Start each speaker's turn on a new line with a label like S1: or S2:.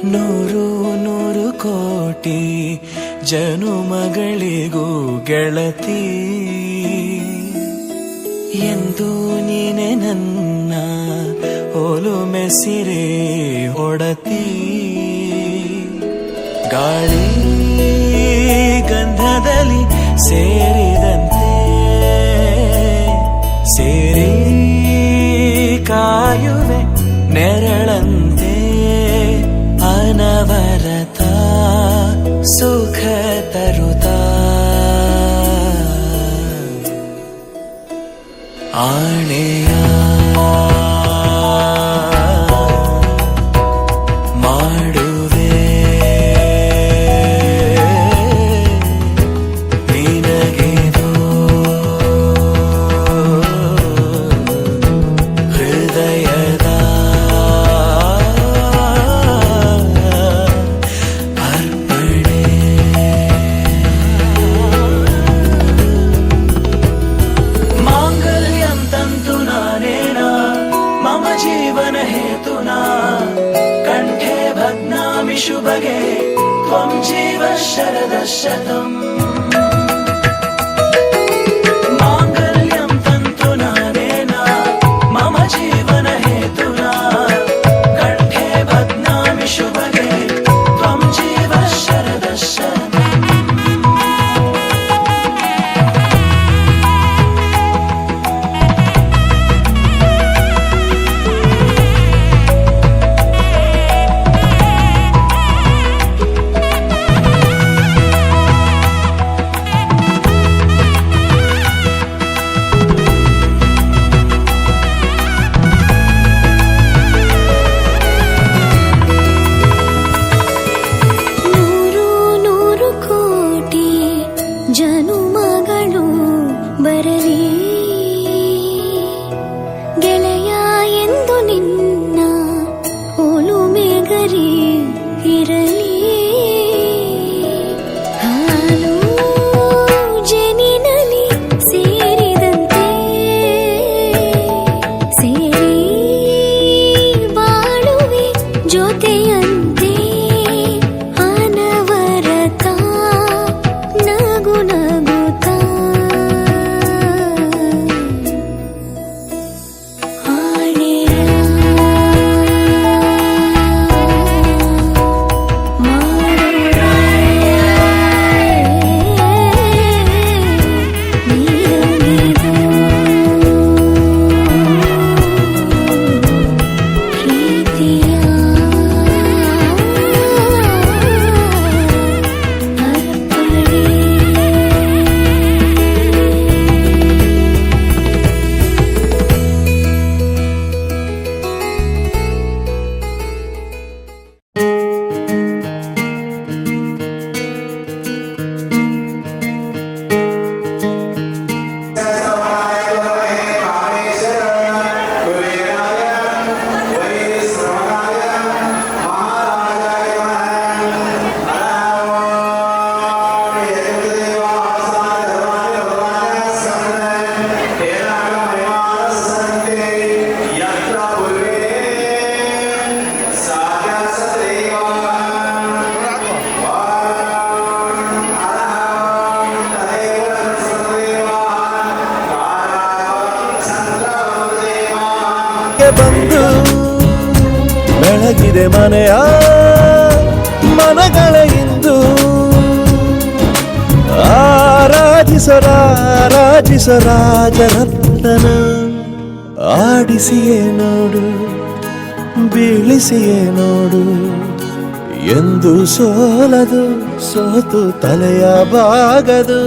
S1: ನೂರು ನೂರು ಕೋಟಿ ಜನುಮಗಳಿಗೂ ಗೆಳತಿ ಎಂದು ನೀನೆ ನನ್ನ ಒಲುಮೆ ಸಿರೆ ಒಡತಿ. ಗಾಳಿ ಗಂಧದಲ್ಲಿ ಸೇರಿದಂತೆ ಸೇರಿ ಕಾಯುವೆ ನೆರಳಂತೆ ಅನವರತ ಸುಖ ತರುತ್ತಾ ಆಣೆಯ ಮಾಡುವೆ ನಿನಗೆದು ಹೃದಯದ ಅರ್ಪಣೆ. ಮಾಂಗಲ್ಯಂ ತಂತು ನಾನೇನ ಮಮ ಜೀವನ ಹೇತುನಾ ಕಂಠೆ ಭಗ್ನಾಮಿ ಶುಭಗೆ ತ್ವಂ ಜೀವ ಶರದಃ ಶತಂ. ಮಾಂಗಲ್ಯಂ ತಂತು ನಾನೇನ ಮಮ ಜೀವನ ಹೇತುನಾ ಕಂಠೆ ಭಗ್ನಾಮಿ ಶುಭಗೆ ತ್ವಂ ಜೀವ ಶರದಃ ಶತಂ.
S2: ಜನುಮಗಳು ಬರಲಿ ಗೆಳೆಯ ಎಂದು ನಿನ್ನ ಒಲುಮೆ ಗರಿ ಇರಲಿ. ಹಾಲು ಜೇನಿನಲ್ಲಿ ಸೇರಿದಂತೆ ಸೇರಿ ಬಾಳುವೆ ಜೊತೆಯಂತೆ ಅನವರತ ನಗು ನಗುತ್ತಾ ಆಣೆಯ ಮಾಡುವೆ ನೀರಲಿದು ಪ್ರೀತಿಯ ಅರ್ಪಣೆ.
S1: ಬಂದು ಬೆಳಗಿದೆ ಮನೆಯ ಮನಗಳ ಇಂದು ಆರಾಧಿಸರಾಜರತ್ನನ ಆಡಿಸಿಯೇ ನೋಡು ಬೀಳಿಸಿಯೇ ನೋಡು ಎಂದು ಸೋಲದು ಸೋತು ತಲೆಯ ಬಾಗದು.